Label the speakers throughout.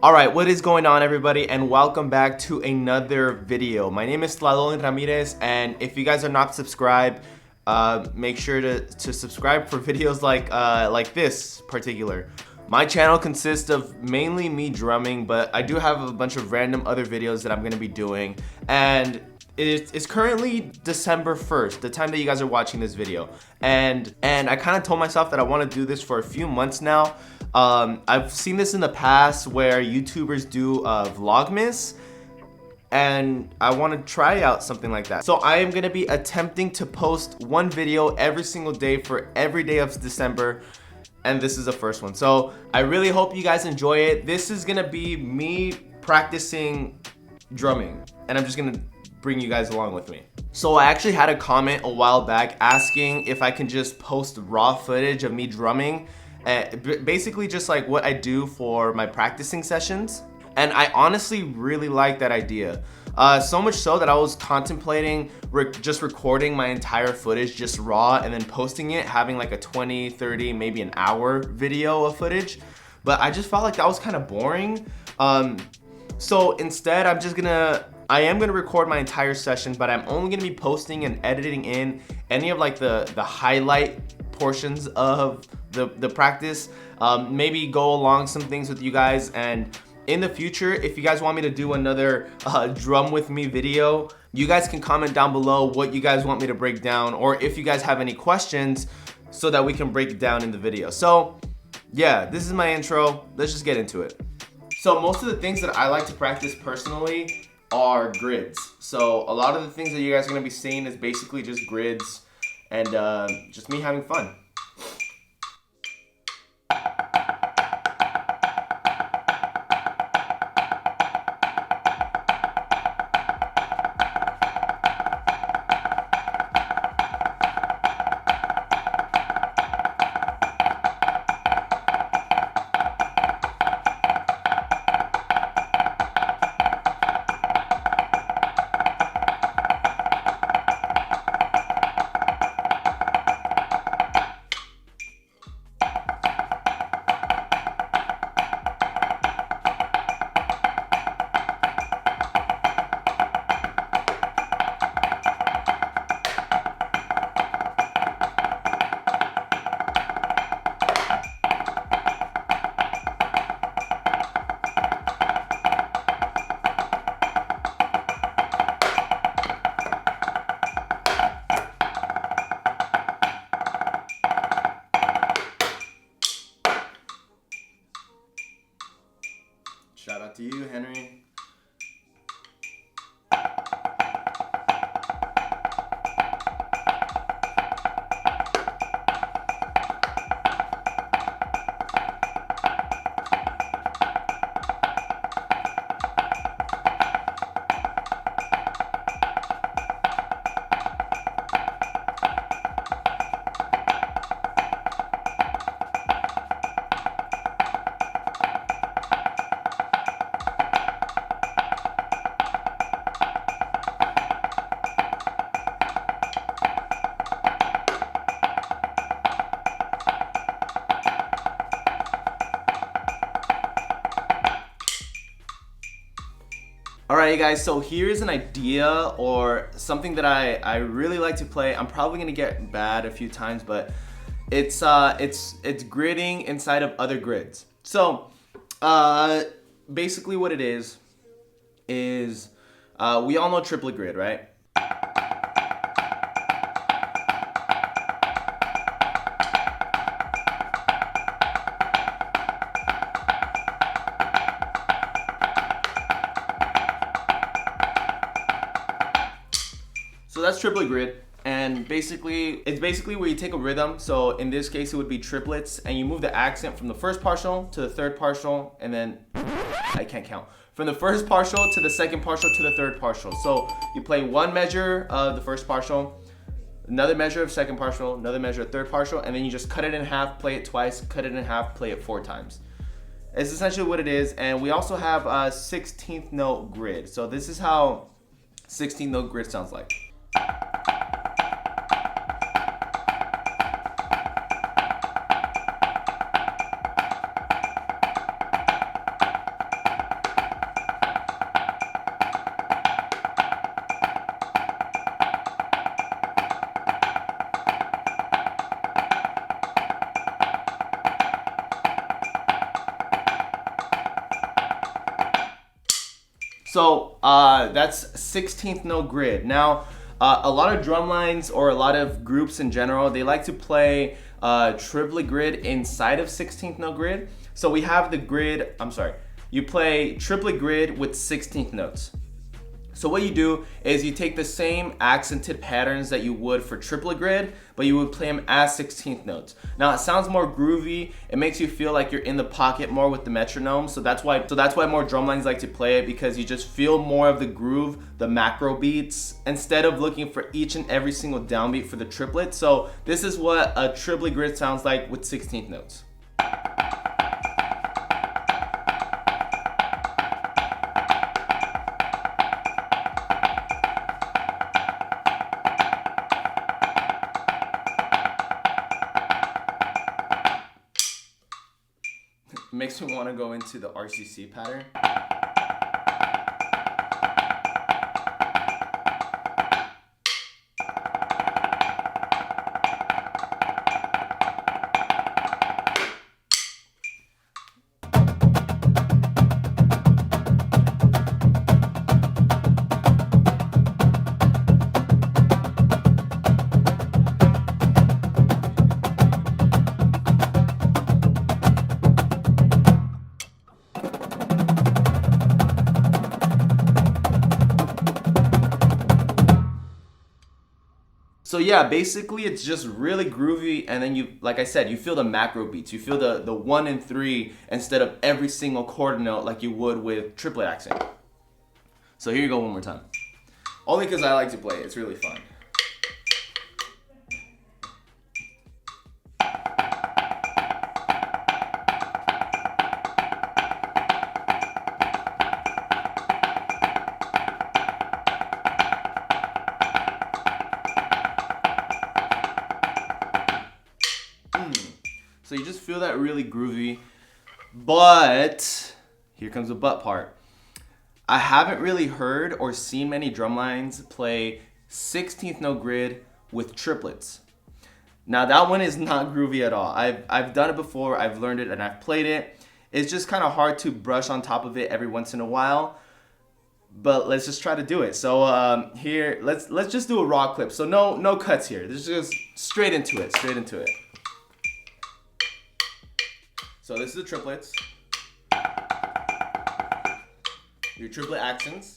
Speaker 1: Alright, what is going on everybody, and welcome back to another video. My name is Tlalollin Ramirez, and if you guys are not subscribed, make sure to subscribe for videos like this particular. My channel consists of mainly me drumming, but I do have a bunch of random other videos that I'm going to be doing, and it's currently December 1st, the time that you guys are watching this video, and I kind of told myself that I want to do this for a few months now. I've seen this in the past where YouTubers do vlogmas, and I want to try out something like that. So I am going to be attempting to post one video every single day for every day of December, and this is the first one. So I really hope you guys enjoy it. This is going to be me practicing drumming, and I'm just going to bring you guys along with me. So I actually had a comment a while back asking if I can just post raw footage of me drumming, basically just like what I do for my practicing sessions. And I honestly really like that idea. So much so that I was contemplating just recording my entire footage just raw and then posting it, having like a 20, 30, maybe an hour video of footage. But I just felt like that was kind of boring. So instead I am gonna record my entire session, but I'm only gonna be posting and editing in any of like the highlight portions of the practice. Maybe go along some things with you guys, and in the future, if you guys want me to do another drum with me video, you guys can comment down below what you guys want me to break down, or if you guys have any questions so that we can break it down in the video. So yeah, this is my intro. Let's just get into it. So most of the things that I like to practice personally are grids. So a lot of the things that you guys are gonna be seeing is basically just grids and just me having fun. Shout out to you, Henry. Alright guys, so here's an idea or something that I really like to play. I'm probably gonna get bad a few times, but it's gridding inside of other grids. So basically what it is we all know triplet grid, right? So that's triplet grid, and it's basically where you take a rhythm. So in this case, it would be triplets, and you move the accent from the first partial to the third partial, and then I can't count. From the first partial to the second partial to the third partial. So you play one measure of the first partial, another measure of second partial, another measure of third partial, and then you just cut it in half, play it twice, cut it in half, play it 4 times. It's essentially what it is, and we also have a 16th note grid. So this is how 16th note grid sounds like. So that's 16th note grid. Now, a lot of drum lines or a lot of groups in general, they like to play triplet grid inside of 16th note grid. So we have the grid, you play triplet grid with 16th notes. So what you do is you take the same accented patterns that you would for triplet grid, but you would play them as 16th notes. Now it sounds more groovy. It makes you feel like you're in the pocket more with the metronome. So that's why more drum lines like to play it, because you just feel more of the groove, the macro beats, instead of looking for each and every single downbeat for the triplet. So this is what a triplet grid sounds like with 16th notes. Makes me want to go into the RCC pattern. So yeah, basically it's just really groovy, and then you, like I said, you feel the macro beats. You feel the 1 and 3 instead of every single quarter note like you would with triplet accent. So here you go one more time. Only because I like to play it. It's really fun. So you just feel that really groovy, but here comes the but part. I haven't really heard or seen many drum lines play 16th note grid with triplets. Now that one is not groovy at all. I've done it before, I've learned it, and I've played it. It's just kind of hard to brush on top of it every once in a while, but let's just try to do it. So here, let's just do a raw clip. So no cuts here. This is just straight into it. So this is the triplets, your triplet accents.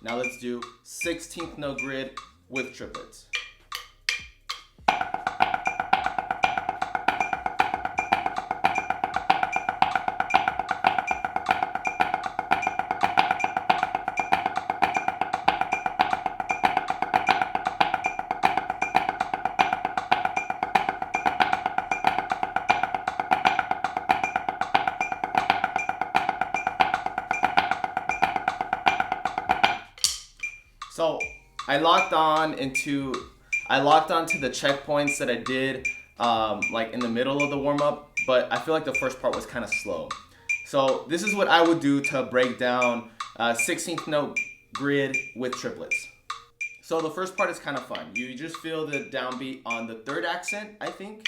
Speaker 1: Now let's do 16th note grid with triplets. So I locked on to the checkpoints that I did like in the middle of the warm-up, but I feel like the first part was kind of slow. So this is what I would do to break down 16th note grid with triplets. So the first part is kind of fun. You just feel the downbeat on the third accent, I think.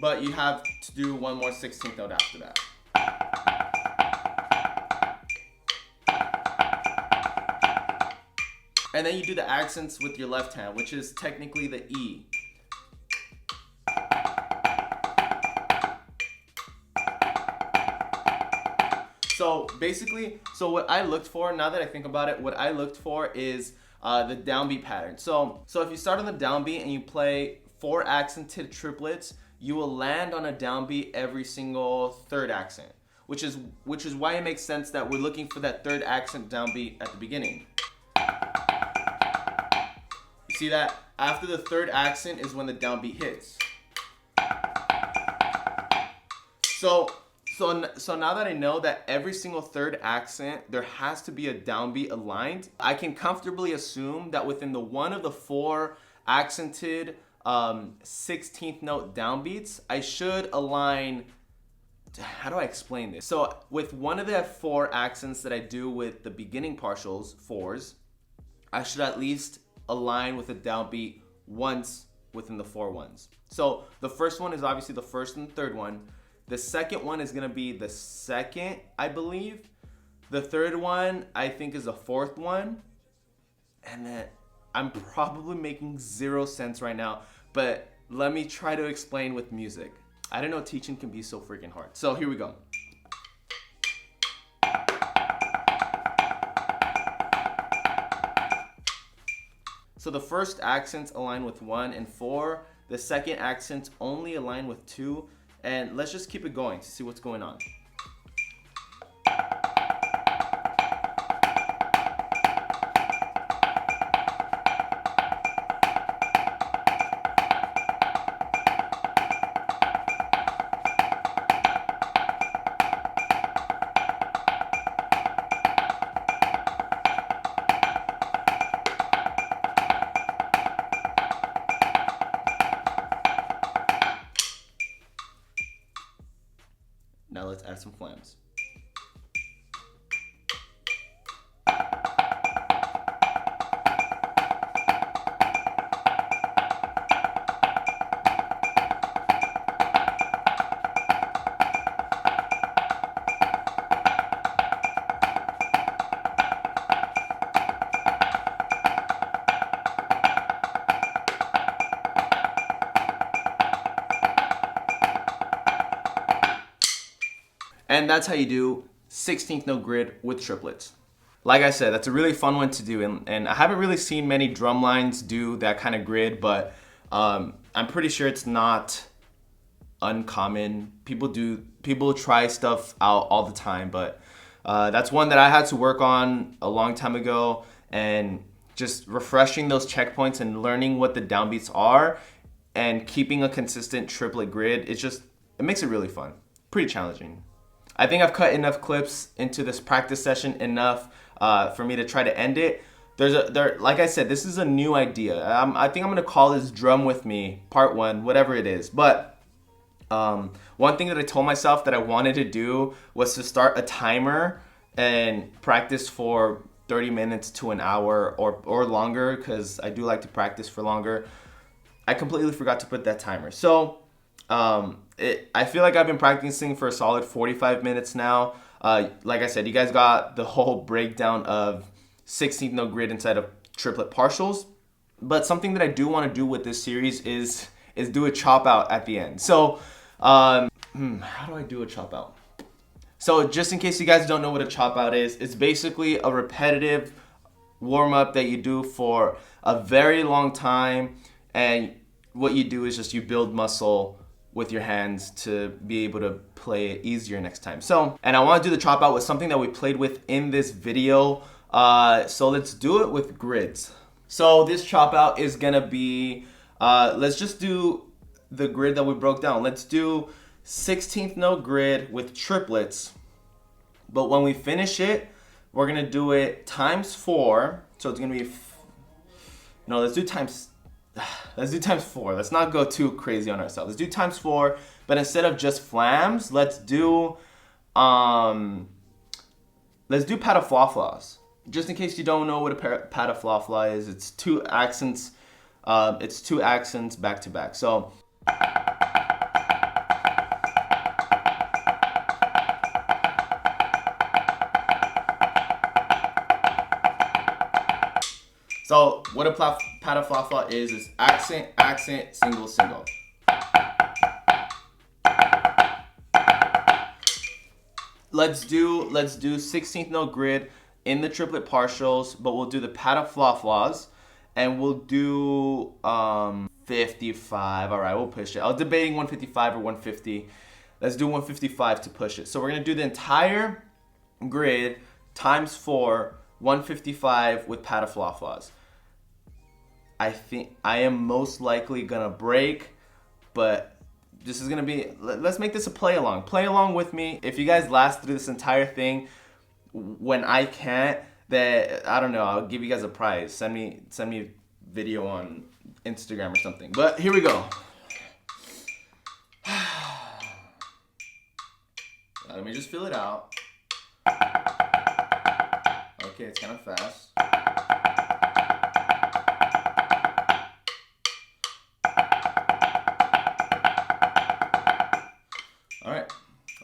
Speaker 1: But you have to do one more 16th note after that. And then you do the accents with your left hand, which is technically the E. So basically, what I looked for, now that I think about it, what I looked for is the downbeat pattern. So if you start on the downbeat and you play 4 accented triplets, you will land on a downbeat every single third accent, which is why it makes sense that we're looking for that third accent downbeat at the beginning. You see that? After the third accent is when the downbeat hits. So now that I know that every single third accent, there has to be a downbeat aligned, I can comfortably assume that within the one of the 4 accented 16th note downbeats, I should align, how do I explain this? So with one of the 4 accents that I do with the beginning partials, 4s, I should at least align with a downbeat once within the 4 ones. So the first one is obviously the first and third one. The second one is gonna be the second, I believe. The third one, I think, is the fourth one. And then I'm probably making 0 sense right now, but let me try to explain with music. I didn't know teaching can be so freaking hard. So here we go. So the first accents align with 1 and 4. The second accents only align with 2. And let's just keep it going to see what's going on. Now let's add some flams. And that's how you do 16th note grid with triplets. Like I said, that's a really fun one to do, and I haven't really seen many drum lines do that kind of grid, but I'm pretty sure it's not uncommon. People try stuff out all the time, but that's one that I had to work on a long time ago, and just refreshing those checkpoints and learning what the downbeats are and keeping a consistent triplet grid, it makes it really fun. Pretty challenging. I think I've cut enough clips into this practice session enough for me to try to end it. Like I said, this is a new idea. I think I'm gonna call this Drum With Me Part 1, whatever it is. But one thing that I told myself that I wanted to do was to start a timer and practice for 30 minutes to an hour or longer, because I do like to practice for longer. I completely forgot to put that timer. So I feel like I've been practicing for a solid 45 minutes now. Like I said, you guys got the whole breakdown of 16th note grid inside of triplet partials. But something that I do want to do with this series is do a chop out at the end. So how do I do a chop out? So just in case you guys don't know what a chop out is, it's basically a repetitive warm up that you do for a very long time. And what you do is just you build muscle with your hands to be able to play it easier next time. So, and I want to do the chop out with something that we played with in this video. So let's do it with grids. So this chop out is gonna be, let's just do the grid that we broke down. Let's do 16th note grid with triplets. But when we finish it, we're gonna do it times 4. So it's gonna be, no, let's do times 4. Let's not go too crazy on ourselves. Let's do times 4, but instead of just flams, let's do pataflaflas. Just in case you don't know what a pataflafla is, it's 2 accents. It's 2 accents back to back. So. So what a pataflafla is accent, accent, single, single. Let's do 16th note grid in the triplet partials, but we'll do the pataflaflas, and we'll do 55. All right, we'll push it. I was debating 155 or 150. Let's do 155 to push it. So we're gonna do the entire grid times 4, 155 with pataflaflas. I think I am most likely gonna break, but this is gonna be, let's make this a play along. Play along with me. If you guys last through this entire thing, when I can't, then I don't know, I'll give you guys a prize. Send me a video on Instagram or something. But here we go. Let me just fill it out. Okay, it's kind of fast.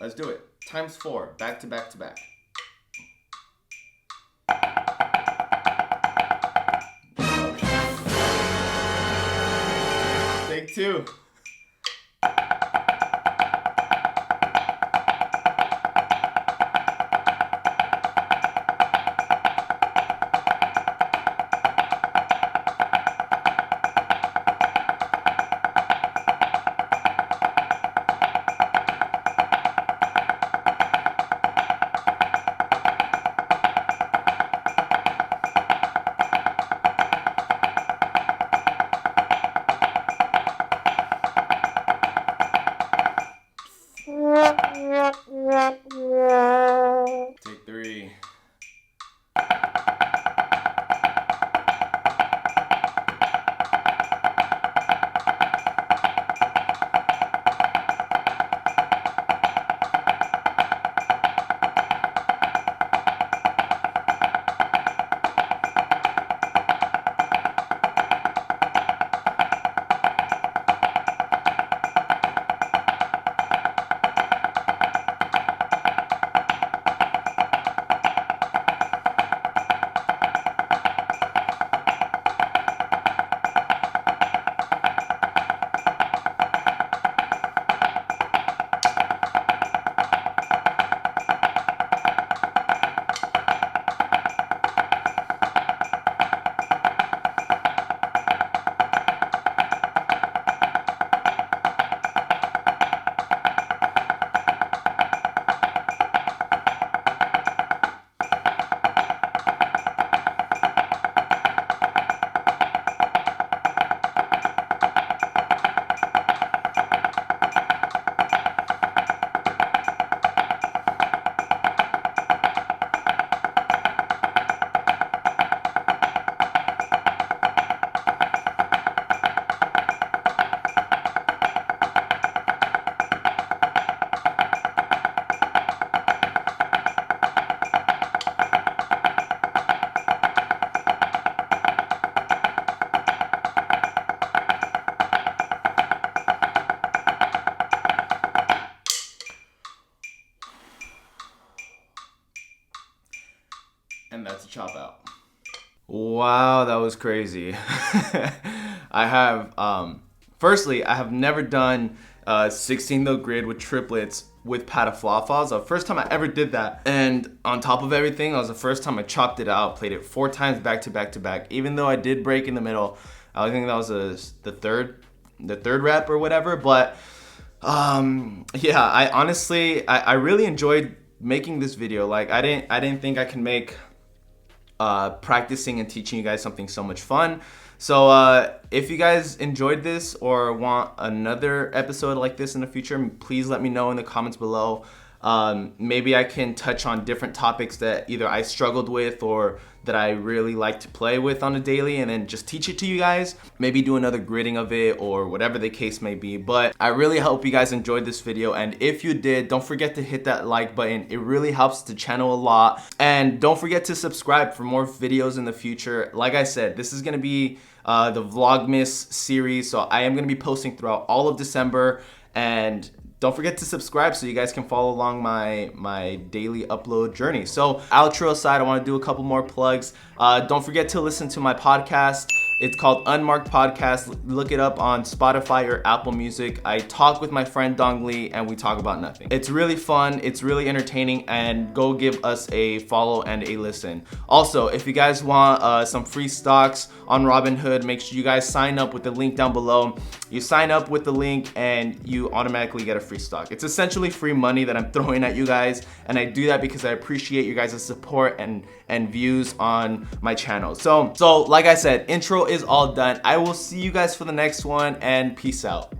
Speaker 1: Let's do it. Times 4, back to back to back. Take 2. Take 3. And that's a chop out. Wow, that was crazy. I have, firstly, I have never done 16 note grid with triplets with pataflafas. The first time I ever did that. And on top of everything, it was the first time I chopped it out, played it 4 times back to back to back. Even though I did break in the middle, I think that was the third rep or whatever. But yeah, I honestly, I really enjoyed making this video. Like I didn't think I can make practicing and teaching you guys something so much fun. So if you guys enjoyed this or want another episode like this in the future, please let me know in the comments below. Maybe I can touch on different topics that either I struggled with or that I really like to play with on a daily, and then just teach it to you guys. Maybe do another gridding of it or whatever the case may be. But I really hope you guys enjoyed this video, and if you did, don't forget to hit that like button. It really helps the channel a lot. And don't forget to subscribe for more videos in the future. Like I said, this is gonna be the Vlogmas series, so I am gonna be posting throughout all of December. And don't forget to subscribe so you guys can follow along my daily upload journey. So outro aside, I want to do a couple more plugs. Don't forget to listen to my podcast. It's called Unmarked Podcast. Look it up on Spotify or Apple Music. I talk with my friend Dong Lee and we talk about nothing. It's really fun, it's really entertaining, and go give us a follow and a listen. Also, if you guys want some free stocks on Robinhood, make sure you guys sign up with the link down below. You sign up with the link and you automatically get a free stock. It's essentially free money that I'm throwing at you guys, and I do that because I appreciate you guys' support and views on my channel. So like I said, intro is all done. I will see you guys for the next one, and peace out.